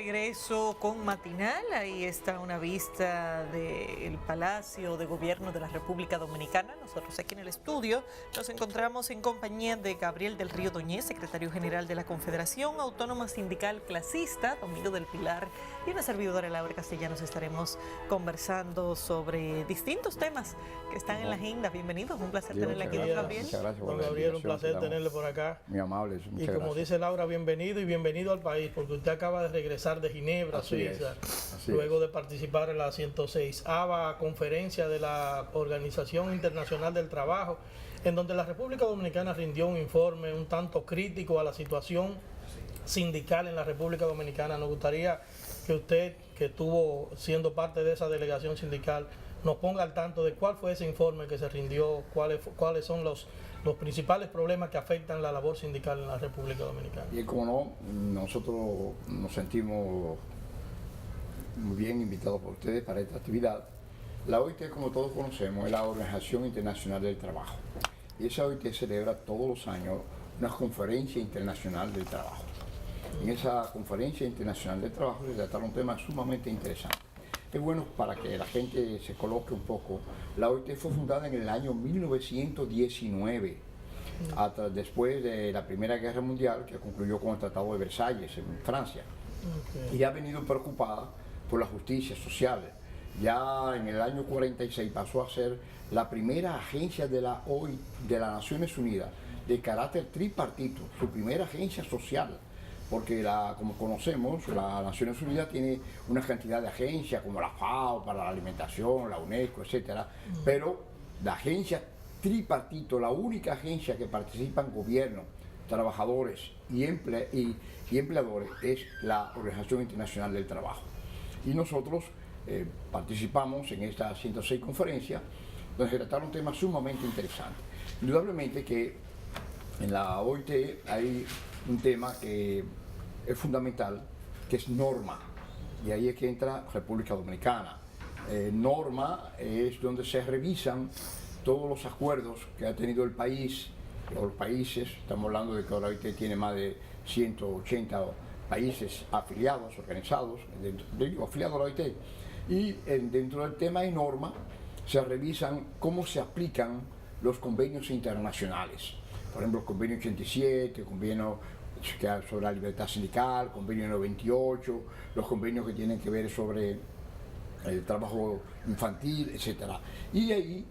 regreso con Matinal. Ahí está una vista del Palacio de Gobierno de la República Dominicana. Nosotros aquí en el estudio nos encontramos en compañía de Gabriel del Río Doñez, secretario general de la Confederación Autónoma Sindical Clasista, Domingo del Pilar, y una servidora, Laura Castellanos. Estaremos conversando sobre distintos temas que están en la agenda. Bienvenidos, un placer tenerle aquí, don Gabriel. Muchas gracias por Don la Gabriel, un invitación. placer tenerle por acá. Muy amable. Y como dice Laura, bienvenido y bienvenido al país, porque usted acaba de regresar de Ginebra, Suiza, luego de participar en la 106ª conferencia de la Organización Internacional del Trabajo, en donde la República Dominicana rindió un informe un tanto crítico a la situación sindical en la República Dominicana. Nos gustaría que usted, que estuvo siendo parte de esa delegación sindical, nos ponga al tanto de cuál fue ese informe que se rindió, cuáles son los principales problemas que afectan la labor sindical en la República Dominicana. Y como no, nosotros nos sentimos muy bien invitados por ustedes para esta actividad. La OIT, como todos conocemos, es la Organización Internacional del Trabajo. Y esa OIT celebra todos los años una conferencia internacional del trabajo. En esa conferencia internacional del trabajo se trataron temas sumamente interesantes. Es bueno para que la gente se coloque un poco. La OIT fue fundada en el año 1919, después de la Primera Guerra Mundial, que concluyó con el Tratado de Versalles en Francia. Y ha venido preocupada por la justicia social. Ya en el año 46 pasó a ser la primera agencia de la OIT, de las Naciones Unidas, de carácter tripartito, su primera agencia social. Porque como conocemos, las Naciones Unidas tiene una cantidad de agencias como la FAO para la alimentación, la UNESCO, etcétera, pero la agencia tripartito, la única agencia que participan gobierno, trabajadores y empleadores, es la Organización Internacional del Trabajo. Y nosotros participamos en esta 106 conferencia, donde se trataron temas sumamente interesantes. Indudablemente que en la OIT hay un tema que es fundamental, que es norma, y ahí es que entra República Dominicana. Norma es donde se revisan todos los acuerdos que ha tenido el país, o los países. Estamos hablando de que la OIT tiene más de 180 países afiliados, organizados, afiliados a la OIT, y dentro del tema de norma se revisan cómo se aplican los convenios internacionales. Por ejemplo, el convenio 87, el convenio sobre la libertad sindical, el convenio 98, los convenios que tienen que ver sobre el trabajo infantil, etc. Y ahí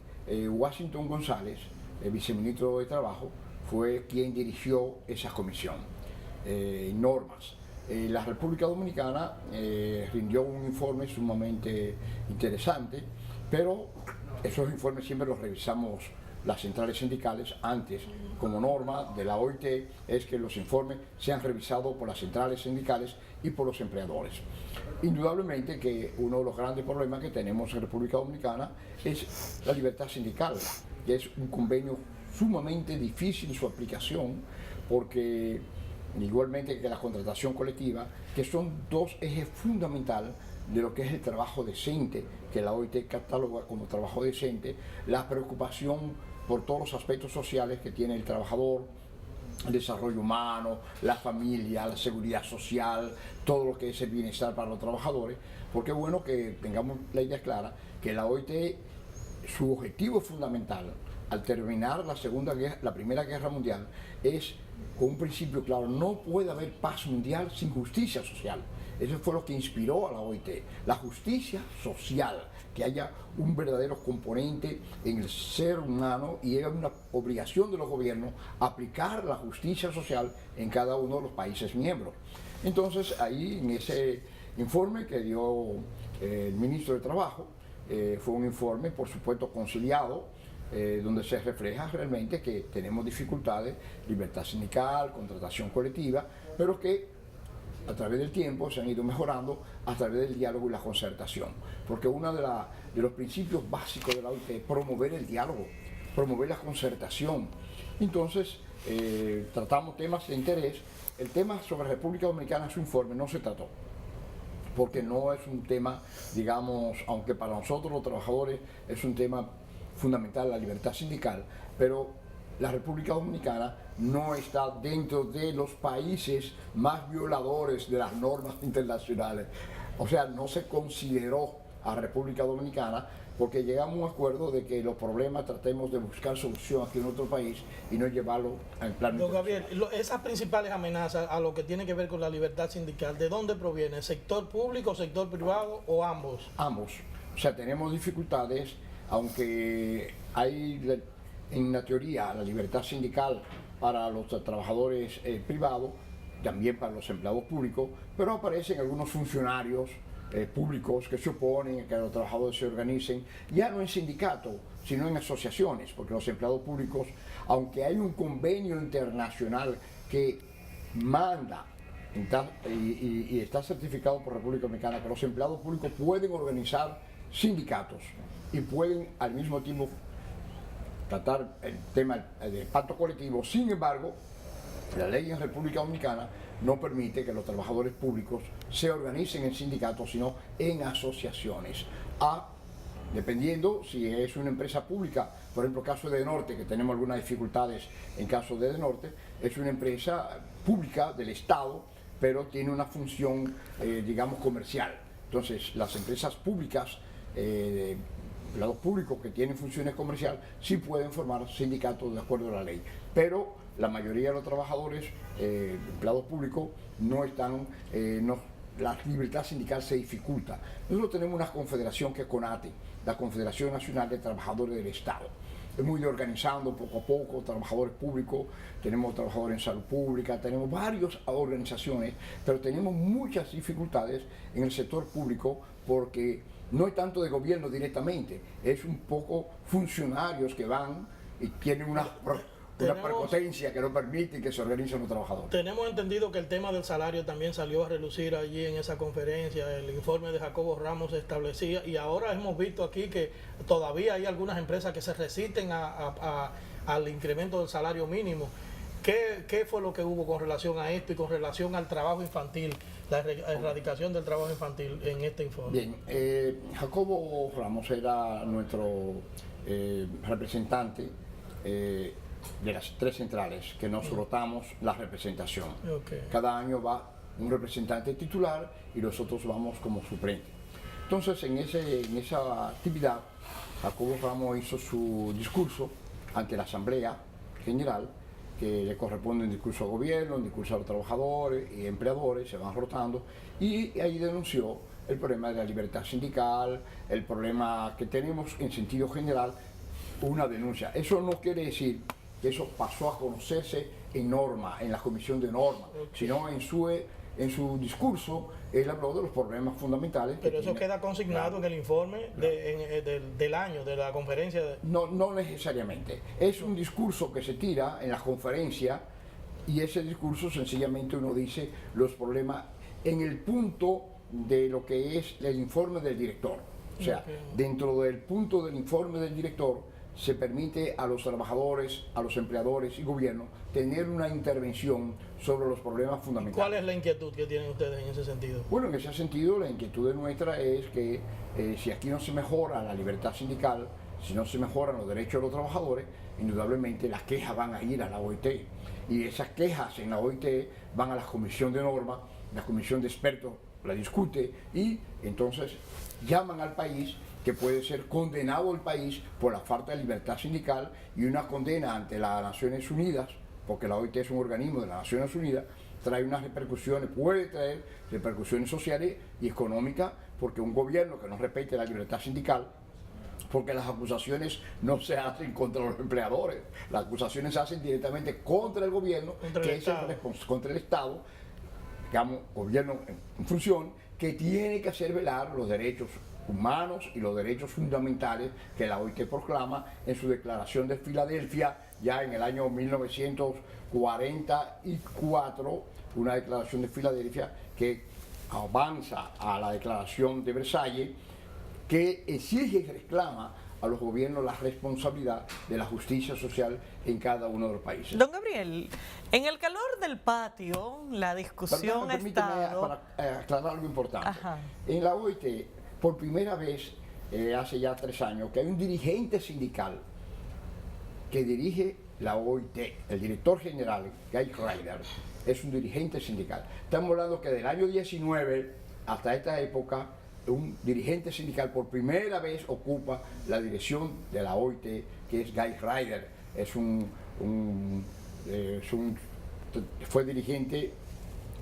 Washington González, el viceministro de Trabajo, fue quien dirigió esa comisión. Normas. La República Dominicana rindió un informe sumamente interesante, pero esos informes siempre los revisamos las centrales sindicales. Antes, como norma de la OIT, es que los informes sean revisados por las centrales sindicales y por los empleadores. Indudablemente que uno de los grandes problemas que tenemos en República Dominicana es la libertad sindical, que es un convenio sumamente difícil su aplicación, porque igualmente que la contratación colectiva, que son dos ejes fundamentales de lo que es el trabajo decente, que la OIT cataloga como trabajo decente, la preocupación por todos los aspectos sociales que tiene el trabajador, el desarrollo humano, la familia, la seguridad social, todo lo que es el bienestar para los trabajadores, porque es bueno que tengamos la idea clara que la OIT, su objetivo fundamental al terminar la Primera Guerra Mundial, es con un principio claro: no puede haber paz mundial sin justicia social. Eso fue lo que inspiró a la OIT, la justicia social, que haya un verdadero componente en el ser humano, y es una obligación de los gobiernos aplicar la justicia social en cada uno de los países miembros. Entonces, ahí en ese informe que dio el ministro de Trabajo, fue un informe, por supuesto, conciliado, donde se refleja realmente que tenemos dificultades, libertad sindical, contratación colectiva, pero que a través del tiempo se han ido mejorando a través del diálogo y la concertación, porque uno de los principios básicos de la OIT es promover el diálogo, promover la concertación. Entonces, tratamos temas de interés. El tema sobre República Dominicana, su informe, no se trató, porque no es un tema, digamos, aunque para nosotros los trabajadores es un tema fundamental, la libertad sindical, pero la República Dominicana no está dentro de los países más violadores de las normas internacionales. O sea, no se consideró a República Dominicana porque llegamos a un acuerdo de que los problemas tratemos de buscar solución aquí en otro país y no llevarlo al plano Don internacional. Gabriel, esas principales amenazas a lo que tiene que ver con la libertad sindical, ¿de dónde proviene? ¿Sector público, sector privado o ambos? Ambos. O sea, tenemos dificultades, aunque hay en la teoría la libertad sindical para los trabajadores privados, también para los empleados públicos, pero aparecen algunos funcionarios públicos que se oponen a que los trabajadores se organicen, ya no en sindicatos, sino en asociaciones, porque los empleados públicos, aunque hay un convenio internacional que manda y está certificado por República Dominicana que los empleados públicos pueden organizar sindicatos y pueden al mismo tiempo tratar el tema del pacto colectivo. Sin embargo, la ley en República Dominicana no permite que los trabajadores públicos se organicen en sindicatos, sino en asociaciones. Dependiendo si es una empresa pública, por ejemplo, caso de Edenorte, que tenemos algunas dificultades en caso de Edenorte, es una empresa pública del Estado, pero tiene una función, digamos, comercial. Entonces, las empresas públicas, empleados públicos que tienen funciones comerciales, sí pueden formar sindicatos de acuerdo a la ley. Pero la mayoría de los trabajadores, empleados públicos, no están, la libertad sindical se dificulta. Nosotros tenemos una confederación que es CONATE, la Confederación Nacional de Trabajadores del Estado. Es muy de organizando poco a poco, trabajadores públicos, tenemos trabajadores en salud pública, tenemos varias organizaciones, pero tenemos muchas dificultades en el sector público porque no es tanto de gobierno directamente, es un poco funcionarios que van y tienen una prepotencia que no permite que se organicen los trabajadores. Tenemos entendido que el tema del salario también salió a relucir allí en esa conferencia, el informe de Jacobo Ramos establecía, y ahora hemos visto aquí que todavía hay algunas empresas que se resisten al incremento del salario mínimo. ¿Qué fue lo que hubo con relación a esto y con relación al trabajo infantil, la erradicación del trabajo infantil en este informe? Bien, Jacobo Ramos era nuestro representante de las tres centrales que nos rotamos la representación. Okay. Cada año va un representante titular y nosotros vamos como suplente. Entonces, en esa actividad, Jacobo Ramos hizo su discurso ante la Asamblea General, que le corresponde un discurso al gobierno, un discurso a los trabajadores y empleadores, se van rotando, y ahí denunció el problema de la libertad sindical, el problema que tenemos en sentido general, una denuncia. Eso no quiere decir que eso pasó a conocerse en norma, en la comisión de norma, sino en su discurso él habló de los problemas fundamentales. Pero eso queda consignado en el informe del año, de la conferencia. No necesariamente. Es un discurso que se tira en la conferencia y ese discurso sencillamente uno dice los problemas en el punto de lo que es el informe del director. O sea, dentro del punto del informe del director se permite a los trabajadores, a los empleadores y gobierno tener una intervención sobre los problemas fundamentales. ¿Cuál es la inquietud que tienen ustedes en ese sentido? Bueno, en ese sentido la inquietud nuestra es que si aquí no se mejora la libertad sindical, si no se mejoran los derechos de los trabajadores, indudablemente las quejas van a ir a la OIT. Y esas quejas en la OIT van a la comisión de norma, la comisión de expertos la discute y entonces llaman al país, que puede ser condenado el país por la falta de libertad sindical y una condena ante las Naciones Unidas, porque la OIT es un organismo de las Naciones Unidas, trae unas repercusiones, puede traer repercusiones sociales y económicas, porque un gobierno que no respete la libertad sindical, porque las acusaciones no se hacen contra los empleadores, las acusaciones se hacen directamente contra el gobierno, que es contra el Estado, digamos, gobierno en función, que tiene que hacer velar los derechos humanos y los derechos fundamentales que la OIT proclama en su declaración de Filadelfia ya en el año 1944, una declaración de Filadelfia que avanza a la declaración de Versalles, que exige y reclama a los gobiernos la responsabilidad de la justicia social en cada uno de los países. Don Gabriel, en el calor del patio, la discusión ha estado... Para aclarar algo importante. Ajá. En la OIT, por primera vez, hace ya 3 años, que hay un dirigente sindical que dirige la OIT, el director general, Guy Ryder, es un dirigente sindical. Estamos hablando que del año 19 hasta esta época, un dirigente sindical por primera vez ocupa la dirección de la OIT, que es Guy Ryder. Fue dirigente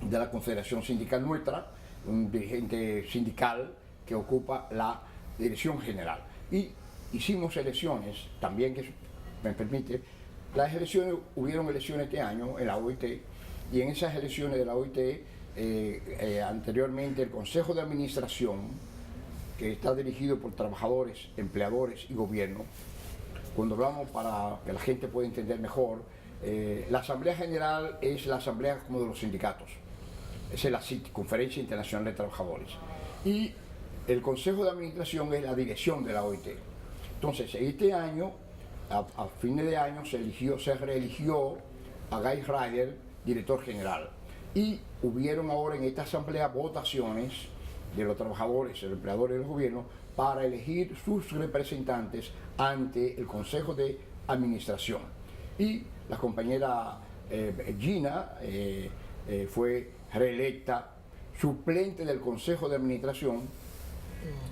de la Confederación Sindical nuestra, un dirigente sindical que ocupa la dirección general. Y hicimos elecciones, también que me permite, hubieron elecciones este año en la OIT, y en esas elecciones de la OIT, anteriormente el Consejo de Administración, que está dirigido por trabajadores, empleadores y gobierno, cuando hablamos para que la gente pueda entender mejor, la Asamblea General es la asamblea como de los sindicatos, es la CIT, Conferencia Internacional de Trabajadores, y el Consejo de Administración es la dirección de la OIT. Entonces, este año, a fines de año, se reeligió a Guy Ryder director general, y hubieron ahora en esta asamblea votaciones de los trabajadores, los empleadores y los gobiernos para elegir sus representantes ante el Consejo de Administración. Y la compañera Gina fue reelecta suplente del Consejo de Administración,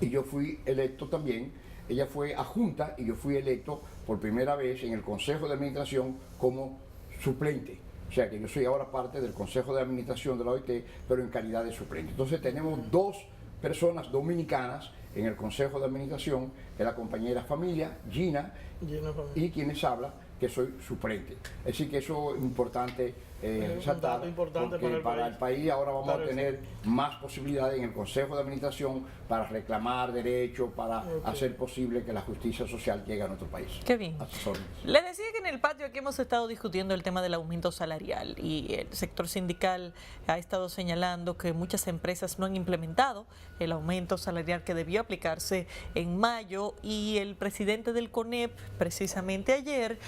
y yo fui electo también. Ella fue adjunta y yo fui electo por primera vez en el Consejo de Administración como suplente. O sea que yo soy ahora parte del Consejo de Administración de la OIT, pero en calidad de suplente. Entonces tenemos dos personas dominicanas en el Consejo de Administración, que es la compañera Familia, Gina, y quienes habla, que soy suplente. Es decir, que eso es importante resaltar, porque para el país ahora vamos a tener más posibilidades en el Consejo de Administración para reclamar derechos, para hacer posible que la justicia social llegue a nuestro país. Qué bien. Les decía que en el patio aquí hemos estado discutiendo el tema del aumento salarial, y el sector sindical ha estado señalando que muchas empresas no han implementado el aumento salarial que debió aplicarse en mayo, y el presidente del CONEP precisamente ayer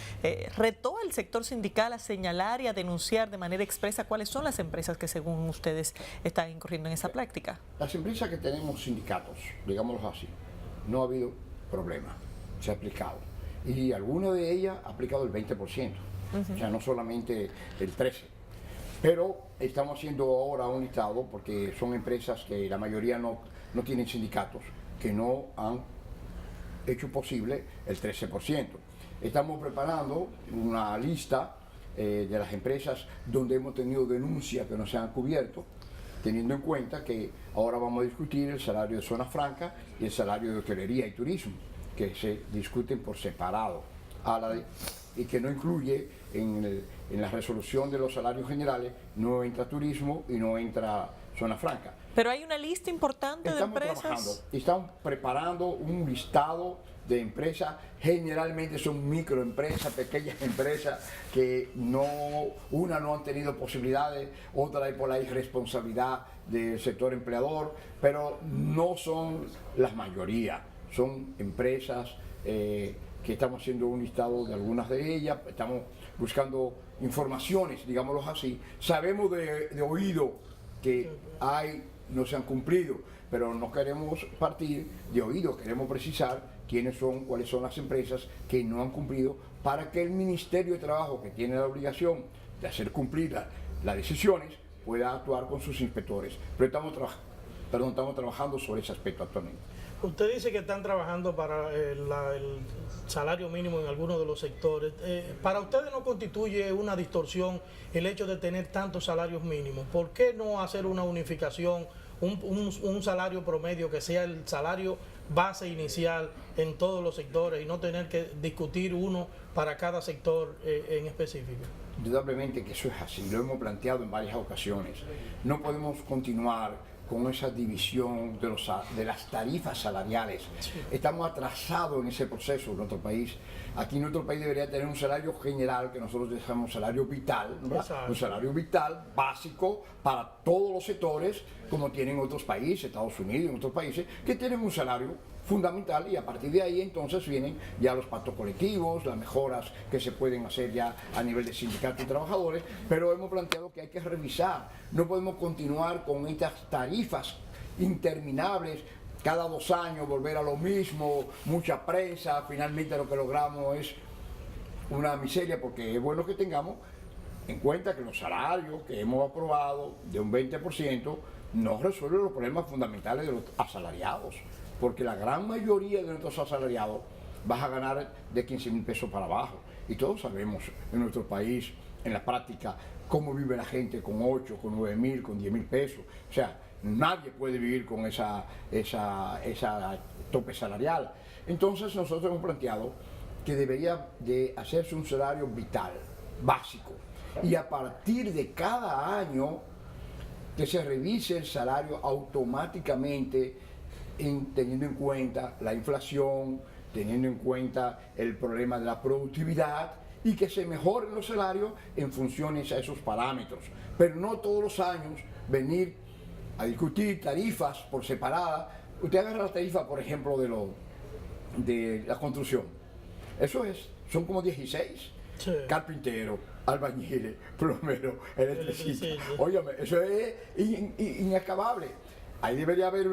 retó al sector sindical a señalar y a denunciar de manera expresa cuáles son las empresas que según ustedes están incurriendo en esa práctica. Las empresas que tenemos sindicatos, digámoslo así, no ha habido problema, se ha aplicado. Y alguna de ellas ha aplicado el 20%, o sea, no solamente el 13%. Pero estamos haciendo ahora un listado, porque son empresas que la mayoría no tienen sindicatos, que no han hecho posible el 13%. Estamos preparando una lista de las empresas donde hemos tenido denuncias que no se han cubierto, teniendo en cuenta que ahora vamos a discutir el salario de zona franca y el salario de hotelería y turismo, que se discuten por separado, y que no incluye en la resolución de los salarios generales, no entra turismo y no entra zona franca. Pero hay una lista importante de empresas. Estamos preparando un listado de empresas, generalmente son microempresas, pequeñas empresas que no han tenido posibilidades, otra es por la irresponsabilidad del sector empleador, pero no son la mayoría, son empresas que estamos haciendo un listado de algunas de ellas, estamos buscando informaciones, digámoslo así, sabemos de oído que no se han cumplido, pero no queremos partir de oído, queremos precisar cuáles son las empresas que no han cumplido, para que el Ministerio de Trabajo, que tiene la obligación de hacer cumplir las decisiones, pueda actuar con sus inspectores. Pero estamos trabajando sobre ese aspecto actualmente. Usted dice que están trabajando para el salario mínimo en algunos de los sectores. ¿Para ustedes no constituye una distorsión el hecho de tener tantos salarios mínimos? ¿Por qué no hacer una unificación, un salario promedio que sea el salario base inicial en todos los sectores y no tener que discutir uno para cada sector en específico? Indudablemente que eso es así, lo hemos planteado en varias ocasiones. No podemos continuar con esa división de las tarifas salariales. Estamos atrasados en ese proceso en nuestro país. Aquí nuestro país debería tener un salario general, que nosotros llamamos salario vital, un salario vital básico para todos los sectores, como tienen otros países, Estados Unidos y otros países, que tienen un salario fundamental, y a partir de ahí entonces vienen ya los pactos colectivos, las mejoras que se pueden hacer ya a nivel de sindicatos y trabajadores, pero hemos planteado que hay que revisar, no podemos continuar con estas tarifas interminables, cada 2 años volver a lo mismo, mucha prensa, finalmente lo que logramos es una miseria, porque es bueno que tengamos en cuenta que los salarios que hemos aprobado de un 20% no resuelven los problemas fundamentales de los asalariados, porque la gran mayoría de nuestros asalariados van a ganar de 15.000 pesos para abajo. Y todos sabemos en nuestro país, en la práctica, cómo vive la gente con 8, con 9.000, con 10.000 pesos. O sea, nadie puede vivir con esa tope salarial. Entonces nosotros hemos planteado que debería de hacerse un salario vital, básico, y a partir de cada año que se revise el salario automáticamente, teniendo en cuenta la inflación, teniendo en cuenta el problema de la productividad, y que se mejoren los salarios en funciones a esos parámetros. Pero no todos los años venir a discutir tarifas por separada. Usted agarra la tarifa, por ejemplo, de la construcción. Son como 16. Sí. Carpintero, albañiles, plomero, electricista. Óyame, eso es inacabable. Ahí debería haber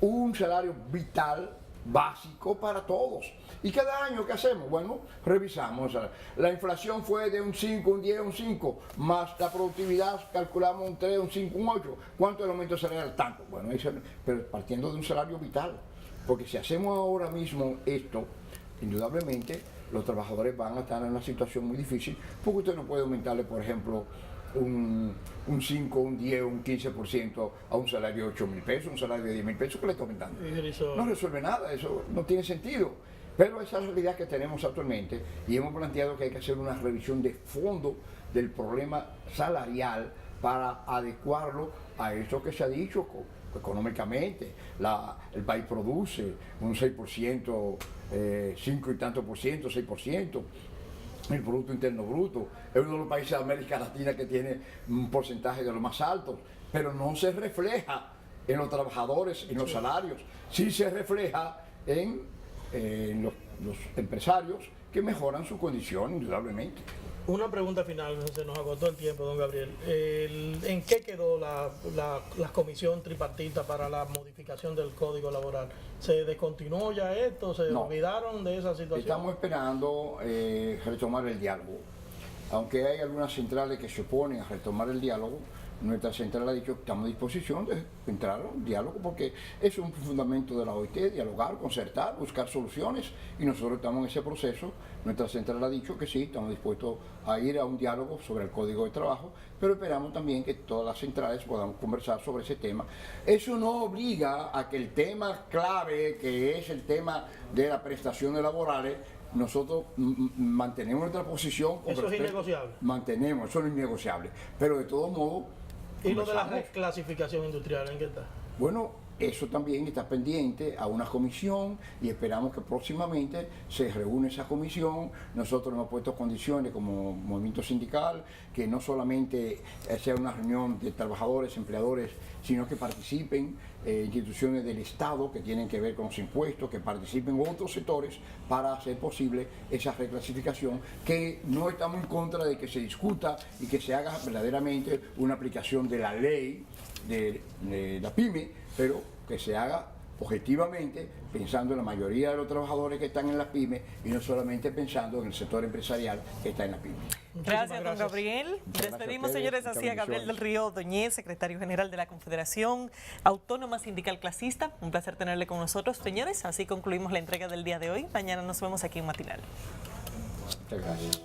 un salario vital básico para todos. ¿Y cada año qué hacemos? Bueno, revisamos. La inflación fue de un 5, un 10, un 5, más la productividad calculamos un 3, un 5, un 8. ¿Cuánto es el aumento salarial? Tanto. Bueno, pero partiendo de un salario vital. Porque si hacemos ahora mismo esto, indudablemente los trabajadores van a estar en una situación muy difícil, porque usted no puede aumentarle, por ejemplo, un 5, un 10, un 15% a un salario de 8.000 pesos, un salario de 10.000 pesos que le está aumentando. No resuelve nada, eso no tiene sentido. Pero esa es la realidad que tenemos actualmente, y hemos planteado que hay que hacer una revisión de fondo del problema salarial para adecuarlo a eso que se ha dicho económicamente. El país produce un 6%, 5 y tanto por ciento, 6%. El Producto Interno Bruto es uno de los países de América Latina que tiene un porcentaje de los más altos, pero no se refleja en los trabajadores, en los salarios. Sí se refleja en los empresarios que mejoran su condición, indudablemente. Una pregunta final, se nos agotó el tiempo, don Gabriel. ¿En qué quedó la comisión tripartita para la modificación del Código Laboral? ¿Se descontinuó ya esto? ¿Se olvidaron de esa situación? Estamos esperando retomar el diálogo. Aunque hay algunas centrales que se oponen a retomar el diálogo, nuestra central ha dicho que estamos a disposición de entrar a un diálogo, porque es un fundamento de la OIT, dialogar, concertar, buscar soluciones, y nosotros estamos en ese proceso. Nuestra central ha dicho que sí, estamos dispuestos a ir a un diálogo sobre el Código de Trabajo, pero esperamos también que todas las centrales podamos conversar sobre ese tema. Eso no obliga a que el tema clave, que es el tema de las prestaciones laborales, nosotros mantenemos nuestra posición. ¿Eso es innegociable? Mantenemos, eso no es innegociable, pero de todos modos. ¿Y lo de la reclasificación industrial, en qué está? Bueno, eso también está pendiente a una comisión, y esperamos que próximamente se reúne esa comisión. Nosotros hemos puesto condiciones como movimiento sindical, que no solamente sea una reunión de trabajadores, empleadores, sino que participen instituciones del Estado que tienen que ver con los impuestos, que participen otros sectores para hacer posible esa reclasificación, que no estamos en contra de que se discuta y que se haga verdaderamente una aplicación de la ley de la PYME, pero que se haga objetivamente, pensando en la mayoría de los trabajadores que están en las pymes, y no solamente pensando en el sector empresarial que está en las pymes. Gracias, don Gabriel. Despedimos, señores, así a Gabriel del Río Ordóñez, secretario general de la Confederación Autónoma Sindical Clasista. Un placer tenerle con nosotros, señores. Así concluimos la entrega del día de hoy. Mañana nos vemos aquí en Matinal. Muchas gracias.